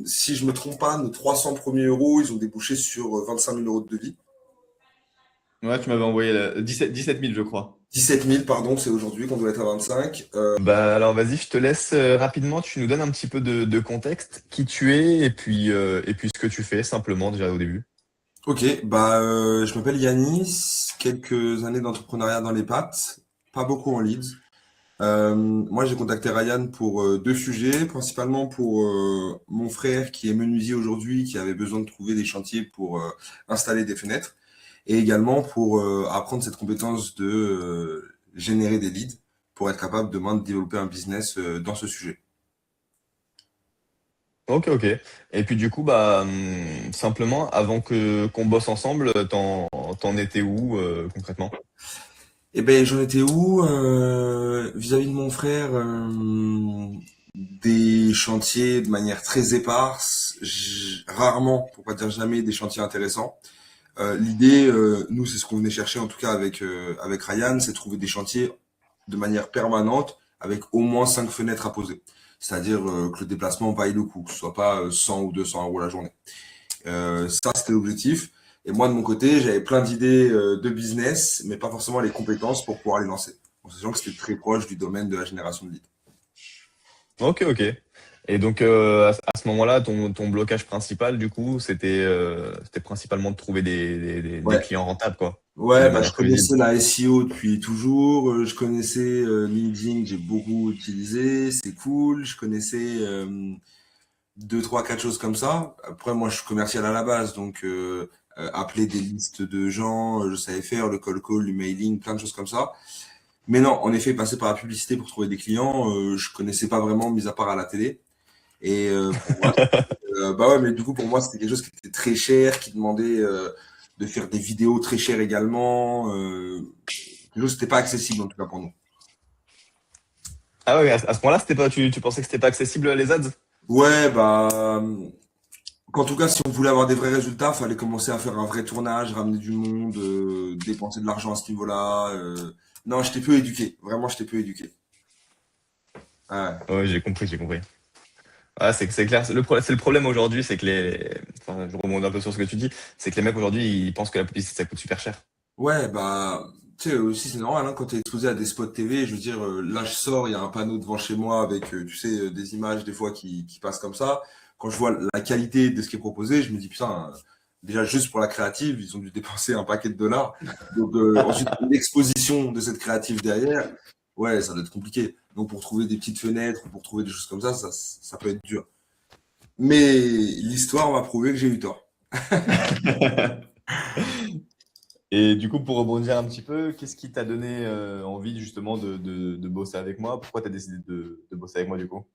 Si je me trompe pas, nos 300 premiers euros, ils ont débouché sur 25 000 euros de devis. Ouais, tu m'avais envoyé 17 000, je crois. 17 000, pardon, c'est aujourd'hui qu'on doit être à 25. Bah alors vas-y, je te laisse rapidement, tu nous donnes un petit peu de contexte, qui tu es et puis ce que tu fais simplement déjà au début. Ok, je m'appelle Yanis, quelques années d'entrepreneuriat dans les pattes, pas beaucoup en leads. Moi, j'ai contacté Ryan pour deux sujets, principalement pour mon frère qui est menuisier aujourd'hui, qui avait besoin de trouver des chantiers pour installer des fenêtres, et également pour apprendre cette compétence de générer des leads pour être capable demain de développer un business dans ce sujet. Ok, ok. Et puis du coup, bah simplement, avant que qu'on bosse ensemble, t'en étais où concrètement? Eh ben, j'en étais où vis-à-vis de mon frère, des chantiers de manière très éparse, rarement, pour pas dire jamais, des chantiers intéressants. L'idée, nous, c'est ce qu'on venait chercher en tout cas avec Ryan, c'est trouver des chantiers de manière permanente avec au moins 5 fenêtres à poser. C'est-à-dire que le déplacement vaille le coup, que ce soit pas 100 ou 200 euros la journée. Ça, c'était l'objectif. Et moi, de mon côté, j'avais plein d'idées de business, mais pas forcément les compétences pour pouvoir les lancer. En sachant que c'était très proche du domaine de la génération de leads. Ok, ok. Et donc à ce moment-là, ton blocage principal, du coup, c'était principalement de trouver des Ouais. clients rentables, quoi, Ouais, de je manière très visible. connaissais la SEO depuis toujours. Je connaissais LinkedIn, que j'ai beaucoup utilisé. C'est cool. Je connaissais deux, trois, quatre choses comme ça. Après, moi, je suis commercial à la base, donc appeler des listes de gens, je savais faire le cold call, le mailing, plein de choses comme ça. Mais non, en effet, passer par la publicité pour trouver des clients, je connaissais pas vraiment, mis à part à la télé. Et pour moi, bah ouais, mais du coup, pour moi, c'était quelque chose qui était très cher, qui demandait de faire des vidéos très chères également. Quelque chose qui n'était pas accessible, en tout cas pour nous. Ah ouais, à ce moment-là, c'était pas, tu pensais que c'était pas accessible les ads? Ouais, qu'en tout cas, si on voulait avoir des vrais résultats, fallait commencer à faire un vrai tournage, ramener du monde, dépenser de l'argent à ce niveau-là. Non, j'étais peu éduqué. Vraiment, j'étais peu éduqué. Ouais. Ouais, j'ai compris, j'ai compris. Ah, c'est clair. C'est le problème aujourd'hui, c'est que enfin, je rebondis un peu sur ce que tu dis, c'est que les mecs aujourd'hui, ils pensent que la publicité, ça coûte super cher. Ouais, tu sais, aussi, c'est normal, hein, quand t'es exposé à des spots TV, je veux dire, là, je sors, il y a un panneau devant chez moi avec, tu sais, des images, des fois, qui passent comme ça. Quand je vois la qualité de ce qui est proposé, je me dis, putain, déjà, juste pour la créative, ils ont dû dépenser un paquet de dollars. Donc, ensuite, l'exposition de cette créative derrière, ouais, ça doit être compliqué. Donc, pour trouver des petites fenêtres, ou pour trouver des choses comme ça peut être dur. Mais l'histoire m'a prouvé que j'ai eu tort. Et du coup, pour rebondir un petit peu, qu'est-ce qui t'a donné envie justement de bosser avec moi? Pourquoi t'as décidé de bosser avec moi du coup?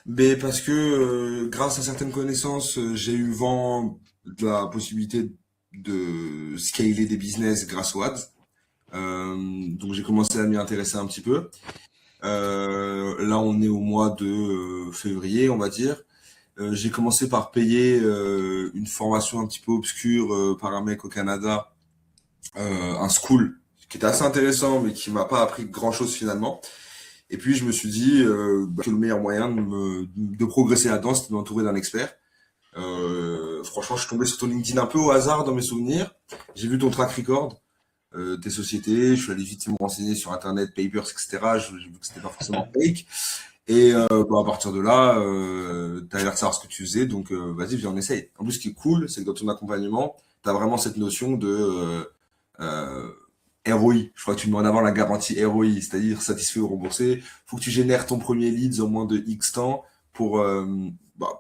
Mais parce que grâce à certaines connaissances, j'ai eu vent de la possibilité de scaler des business grâce aux ads. Donc j'ai commencé à m'y intéresser un petit peu. Là, on est au mois de février, on va dire. J'ai commencé par payer une formation un petit peu obscure par un mec au Canada, un school qui était assez intéressant, mais qui m'a pas appris grand-chose finalement. Et puis je me suis dit que le meilleur moyen de progresser là-dedans, c'était de m'entourer d'un expert. Franchement, je suis tombé sur ton LinkedIn un peu au hasard dans mes souvenirs. J'ai vu ton track record, tes sociétés. Je suis allé vite me renseigner sur Internet, papers, etc. J'ai vu que c'était pas forcément fake. Et à partir de là, t'as l'air de savoir ce que tu faisais, donc vas-y, viens, on essaye. En plus, ce qui est cool, c'est que dans ton accompagnement, t'as vraiment cette notion de euh, ROI. Je crois que tu mets en avant la garantie ROI, c'est-à-dire satisfait ou remboursé. Faut que tu génères ton premier leads en moins de X temps pour,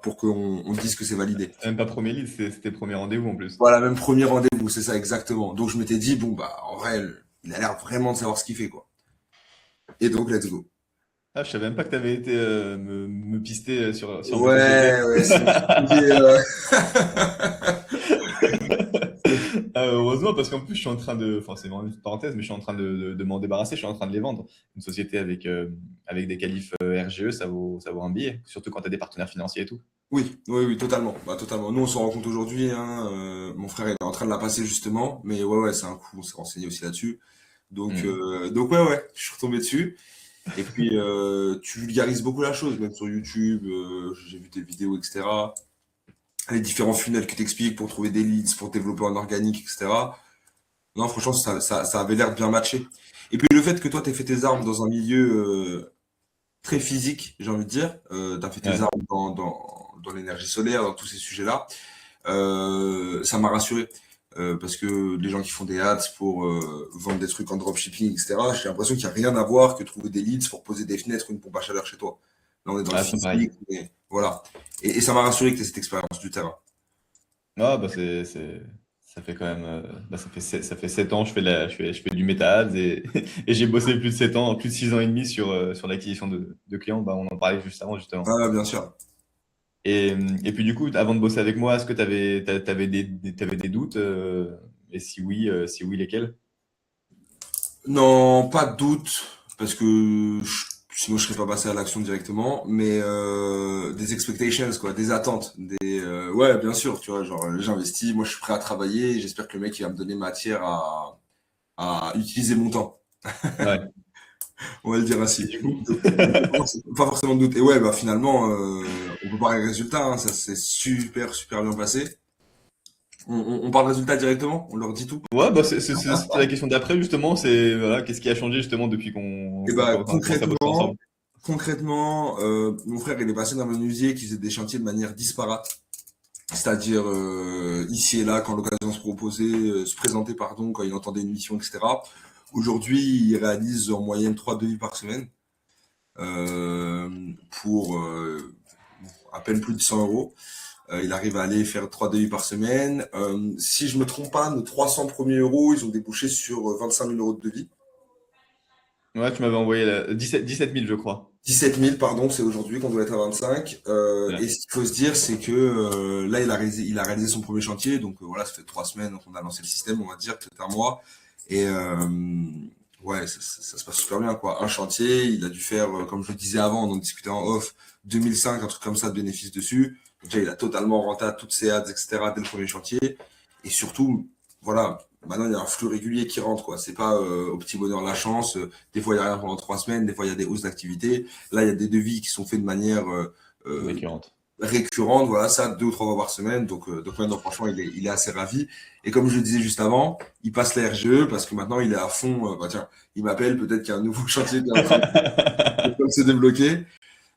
pour qu'on dise que c'est validé. C'est même pas premier lead, c'était premier rendez-vous en plus. Voilà, même premier rendez-vous, c'est ça exactement. Donc je m'étais dit, bon, en vrai, il a l'air vraiment de savoir ce qu'il fait, quoi. Et donc, let's go. Ah, je savais même pas que t'avais été me pister sur mes sociétés. Ouais, ouais, c'est mon petit côté, Ah, heureusement, parce qu'en plus, je suis en train enfin, c'est vraiment une petite parenthèse, mais je suis en train de m'en débarrasser, je suis en train de les vendre. Une société avec des qualifs RGE, ça vaut un billet, surtout quand tu as des partenaires financiers et tout. Oui, oui, oui, totalement. Totalement. Nous, on s'en rend compte aujourd'hui, hein. Mon frère est en train de la passer justement, mais ouais, ouais, c'est un coup. On s'est renseigné aussi là-dessus. Donc, Hmm. ouais, ouais, je suis retombé dessus. Et puis, tu vulgarises beaucoup la chose, même sur YouTube, j'ai vu tes vidéos, etc. Les différents funnels que tu expliques pour trouver des leads, pour développer en organique, etc. Non, franchement, ça avait l'air de bien matcher. Et puis le fait que toi, tu fait tes armes dans un milieu très physique, j'ai envie de dire, tu as fait tes Ouais. armes dans l'énergie solaire, dans tous ces sujets-là, ça m'a rassuré. Parce que les gens qui font des ads pour vendre des trucs en dropshipping, etc., j'ai l'impression qu'il n'y a rien à voir que trouver des leads pour poser des fenêtres ou une pompe à chaleur chez toi. Là, on est dans le Ah, c'est pas pareil. physique, mais voilà. Et ça m'a rassuré que tu aies cette expérience du terrain. Ah, bah ça fait quand même, ça fait 7 ans, je fais du méta-ads et j'ai bossé plus de 7 ans, plus de 6 ans et demi sur l'acquisition de clients. Bah, on en parlait juste avant, justement. Ah, bien sûr. Et puis, du coup, avant de bosser avec moi, est-ce que t'avais t'avais des doutes? Et si oui, lesquels? Non, pas de doute, parce que sinon je serais pas passé à l'action directement, mais des expectations, quoi, des attentes, ouais, bien sûr, tu vois, genre j'investis, moi je suis prêt à travailler, j'espère que le mec il va me donner matière à utiliser mon temps, Ouais. on va le dire Et ainsi. du coup? Donc, pas forcément de doute. Et ouais, bah finalement, on peut parler résultat, hein, ça s'est super super bien passé. On parle résultat directement, on leur dit tout. Ouais, bah c'était la question d'après, justement. C'est, voilà, qu'est-ce qui a changé, justement, depuis Et qu'on bah enfin, commencé à bosser ensemble? concrètement, mon frère il est passé d'un menuisier qui faisait des chantiers de manière disparate. C'est-à-dire ici et là quand l'occasion se présentait pardon, quand il entendait une mission, etc. Aujourd'hui, il réalise en moyenne 3 devis par semaine euh, pour à peine plus de 100 euros. Il arrive à aller faire 3 devis par semaine. Si je me trompe pas, nos 300 premiers euros, ils ont débouché sur 25 000 euros de devis. Ouais, tu m'avais envoyé 17 000, je crois. 17 000, pardon, c'est aujourd'hui qu'on doit être à 25. Et Ouais. ce qu'il faut se dire, c'est que là, il a réalisé son premier chantier. Donc voilà, ça fait 3 semaines qu'on a lancé le système, on va dire, peut-être un mois. Et ouais, ça se passe super bien, quoi. Un chantier, il a dû faire, comme je le disais avant, on en discutait en off, 2005, un truc comme ça de bénéfices dessus. Donc déjà, il a totalement rentable toutes ses ads, etc. dès le premier chantier. Et surtout, voilà, maintenant il y a un flux régulier qui rentre, quoi. C'est pas au petit bonheur la chance. Des fois, il y a rien pendant 3 semaines, des fois, il y a des hausses d'activité. Là, il y a des devis qui sont faits de manière euh, Récurrente. récurrente, voilà, ça, 2 ou 3 fois par semaine. Donc maintenant, franchement, il est assez ravi. Et comme je le disais juste avant, il passe la RGE parce que maintenant, il est à fond. Bah tiens, il m'appelle, peut-être qu'il y a un nouveau chantier qui est en train de se débloquer.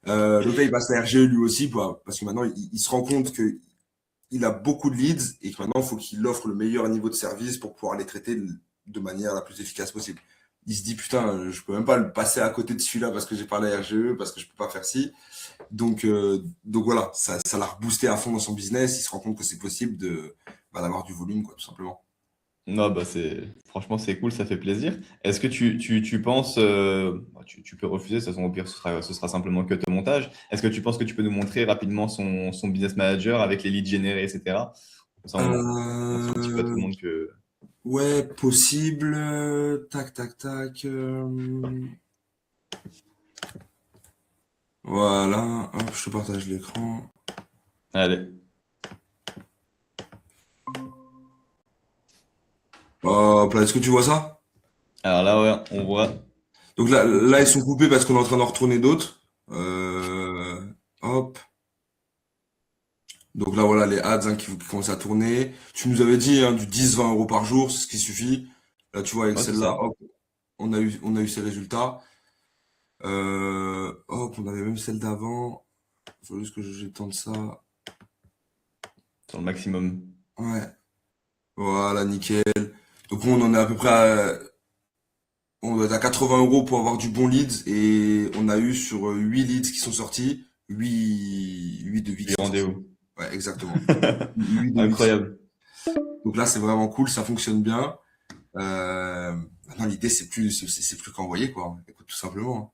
Donc là, il passe la RGE lui aussi, parce que maintenant, il se rend compte que il a beaucoup de leads et que maintenant, il faut qu'il offre le meilleur niveau de service pour pouvoir les traiter de manière la plus efficace possible. Il se dit, putain, je peux même pas le passer à côté de celui-là parce que j'ai pas la RGE, parce que je peux pas faire ci. Donc voilà, ça l'a reboosté à fond dans son business. Il se rend compte que c'est possible d'avoir du volume, quoi, tout simplement. Non, bah franchement, c'est cool, ça fait plaisir. Est-ce que tu penses, bah, tu peux refuser, de toute façon, au pire, ce sera simplement que ton montage. Est-ce que tu penses que tu peux nous montrer rapidement son business manager avec les leads générés, etc. Comme ça, on montre un petit peu à tout le Euh, monde que. ouais, possible. Tac, tac, tac. Voilà, hop, je te partage l'écran. Allez. Hop là, est-ce que tu vois ça? Alors là, ouais, on voit. Donc là, ils sont coupés parce qu'on est en train d'en retourner d'autres. Hop. Donc là, voilà, les ads qui commencent à tourner. Tu nous avais dit hein, du 10-20 € par jour, c'est ce qui suffit. Là, tu vois, avec Ouais, c'est celle-là, ça. hop, on a eu ces résultats. Hop, on avait même celle d'avant. Faut juste que j'étende ça. Sur le maximum. Ouais, voilà, nickel. Donc on en est à peu près on doit être à 80 € pour avoir du bon leads et on a eu sur 8 leads qui sont sortis, 8 devis qui Les sont sortis. rendez-vous. Ouais, exactement. 8 devis qui sont sortis. Incroyable. Donc là, c'est vraiment cool, ça fonctionne bien. Maintenant, l'idée, c'est plus qu'envoyer, quoi. Écoute, tout simplement, hein.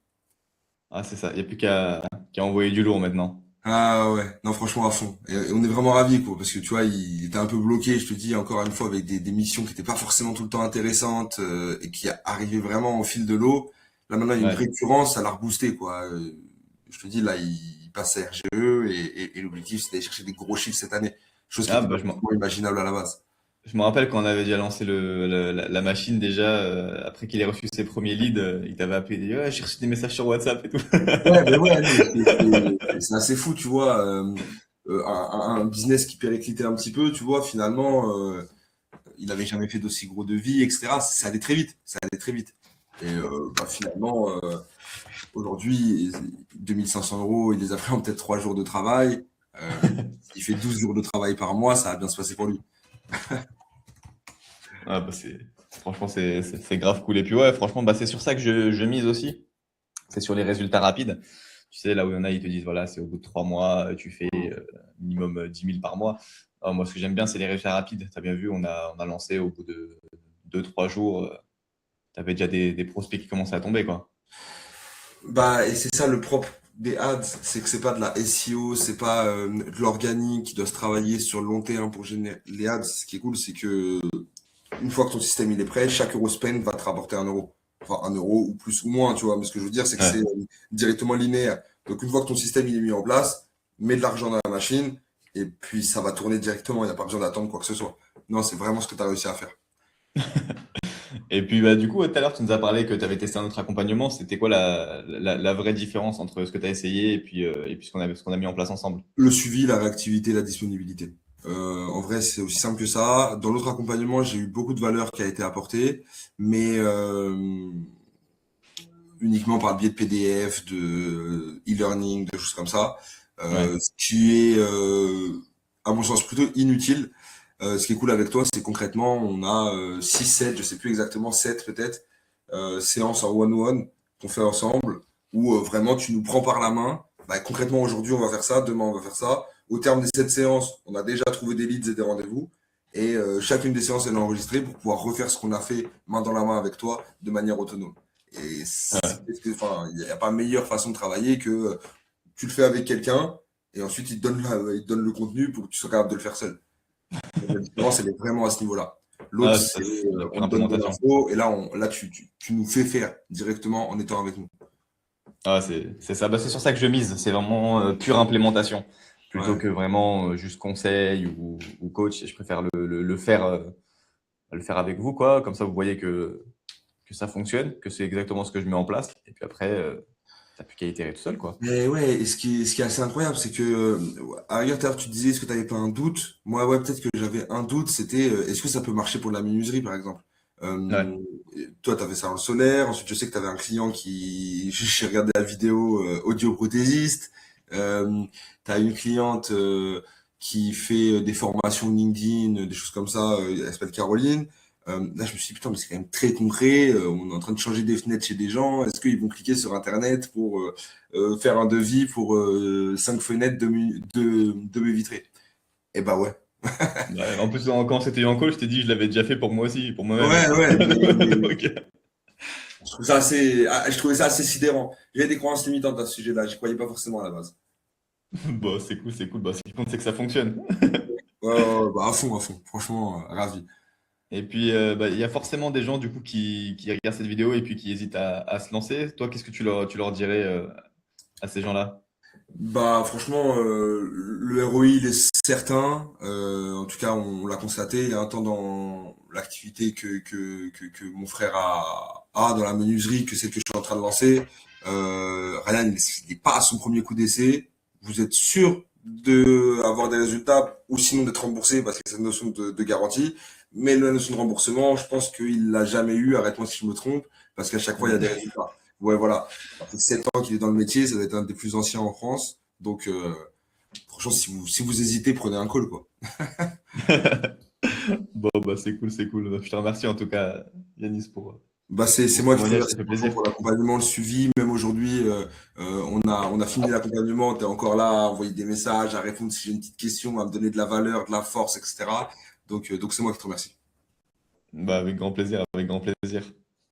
Ah, c'est ça. Il n'y a plus qu'à envoyer du lourd maintenant. Ah ouais, non franchement à fond. Et on est vraiment ravis quoi, parce que tu vois, il était un peu bloqué, je te dis encore une fois, avec des missions qui étaient pas forcément tout le temps intéressantes et qui arrivaient vraiment au fil de l'eau. Là maintenant, il y a une Ouais. récurrence, ça l'a reboosté quoi. Je te dis là, il passe à RGE et l'objectif c'est d'aller chercher des gros chiffres cette année, chose qui Ah, était pas bah, forcément imaginable à la base. Je me rappelle quand on avait déjà lancé la machine déjà, après qu'il ait reçu ses premiers leads, il t'avait appelé, il dit, ouais, j'ai reçu des messages sur WhatsApp et tout. Ouais, mais ouais, non, mais c'est assez fou, tu vois. Un business qui périclitait un petit peu, tu vois, finalement, il n'avait jamais fait d'aussi gros devis, etc. Ça allait très vite, ça allait très vite. Et bah, finalement, aujourd'hui, 2500 euros, il les a pris en peut-être 3 jours de travail. Il fait 12 jours de travail par mois, ça va bien se passer pour lui. Ah, bah, franchement, c'est grave cool. Et puis ouais, franchement, bah, c'est sur ça que je mise aussi. C'est sur les résultats rapides. Tu sais, là où il y en a, ils te disent, voilà, c'est au bout de 3 mois, tu fais minimum 10 000 par mois. Ah, moi, ce que j'aime bien, c'est les résultats rapides. Tu as bien vu, on a lancé au bout de 2, 3 jours, tu avais déjà des prospects qui commençaient à tomber, quoi. Bah, et c'est ça le propre des ads, c'est que c'est pas de la SEO, c'est pas de l'organique qui doit se travailler sur le long terme pour générer les ads. Ce qui est cool, c'est que une fois que ton système il est prêt, chaque euro spend va te rapporter 1 euro. Enfin, 1 euro ou plus ou moins, tu vois. Mais ce que je veux dire, c'est que c'est Ouais. directement linéaire. Donc, une fois que ton système il est mis en place, mets de l'argent dans la machine et puis ça va tourner directement. Il n'y a pas besoin d'attendre quoi que ce soit. Non, c'est vraiment ce que tu as réussi à faire. Et puis, bah, du coup, tout à l'heure, tu nous as parlé que tu avais testé un autre accompagnement. C'était quoi la vraie différence entre ce que tu as essayé et puis ce qu'on a mis en place ensemble? Le suivi, la réactivité, la disponibilité. En vrai, c'est aussi simple que ça. Dans l'autre accompagnement, j'ai eu beaucoup de valeur qui a été apportée, mais uniquement par le biais de PDF, de e-learning, de choses comme ça, Ouais, ce qui est, à mon sens, plutôt inutile. Ce qui est cool avec toi, c'est concrètement, on a 6, 7, je sais plus exactement, 7 peut-être, séances en one-one qu'on fait ensemble, où vraiment tu nous prends par la main. Bah, concrètement, aujourd'hui, on va faire ça, demain, on va faire ça. Au terme des 7 séances, on a déjà trouvé des leads et des rendez-vous. Et chacune des séances, elle est enregistrée pour pouvoir refaire ce qu'on a fait main dans la main avec toi de manière autonome. Et enfin, il n'y a pas meilleure façon de travailler que tu le fais avec quelqu'un et ensuite il te donne le contenu pour que tu sois capable de le faire seul. Donc, la différence, elle est vraiment à ce niveau-là. L'autre, ah, c'est c'est la on pure te donne de implémentation. l'info et là, tu nous fais faire directement en étant avec nous. Ah, c'est ça. Bah, c'est sur ça que je mise. C'est vraiment pure implémentation plutôt Ouais. que vraiment juste conseil ou coach. Je préfère le faire avec vous, quoi. Comme ça, vous voyez que ça fonctionne, que c'est exactement ce que je mets en place. Et puis après, t'as plus qu'à itérer tout seul, quoi. Mais ouais, et ce qui est assez incroyable, c'est que, à la rigueur, tout à l'heure, tu disais, est-ce que tu n'avais pas un doute? Moi, ouais, peut-être que j'avais un doute, c'était, est-ce que ça peut marcher pour la menuiserie, par exemple? Ouais. Toi, tu avais ça dans le solaire, ensuite, je sais que tu avais un client qui, j'ai regardé la vidéo, audioprothésiste, tu as une cliente, qui fait des formations LinkedIn, des choses comme ça, elle s'appelle Caroline. Là, je me suis dit, putain, mais c'est quand même très concret, on est en train de changer des fenêtres chez des gens, est-ce qu'ils vont cliquer sur Internet pour, faire un devis pour 5 fenêtres de baie vitrée. Et bah ouais. Ouais, en plus, quand c'était eu en call, je t'ai dit, je l'avais déjà fait pour moi aussi, pour moi-même. Ouais, ouais, mais Donc, je trouvais ça assez sidérant. J'avais des croyances limitantes à ce sujet-là, je croyais pas forcément à la base. bon, c'est cool, c'est cool. Bah, ce qui compte, c'est que ça fonctionne. Ouais, ouais, ouais, bah à fond, franchement, ravi. Et puis, bah, il y a forcément des gens du coup qui regardent cette vidéo et puis qui hésitent à se lancer. Toi, qu'est-ce que tu leur dirais à ces gens-là? Bah franchement, le ROI il est certain. En tout cas, on l'a constaté. Il y a un temps dans l'activité que mon frère a dans la menuiserie que celle que je suis en train de lancer. Ryan, il est pas à son premier coup d'essai. Vous êtes sûr de avoir des résultats ou sinon d'être remboursé parce qu'il y a cette notion de garantie. Mais la notion de remboursement, je pense qu'il l'a jamais eu. Arrête-moi si je me trompe, parce qu'à chaque fois il y a des résultats. Ouais, voilà. Ça fait 7 ans qu'il est dans le métier, ça doit être un des plus anciens en France. Donc, franchement, si vous hésitez, prenez un call, quoi. Bon, bah, c'est cool, c'est cool. Bah, je te remercie en tout cas, Yanis, Bah, c'est pour ce moi qui te témoignage, ça remercie fait franchement plaisir. pour l'accompagnement, le suivi. Même aujourd'hui, on a fini l'accompagnement. Tu es encore là à envoyer des messages, à répondre si j'ai une petite question, à me donner de la valeur, de la force, etc. Donc c'est moi qui te remercie. Bah, avec grand plaisir, avec grand plaisir.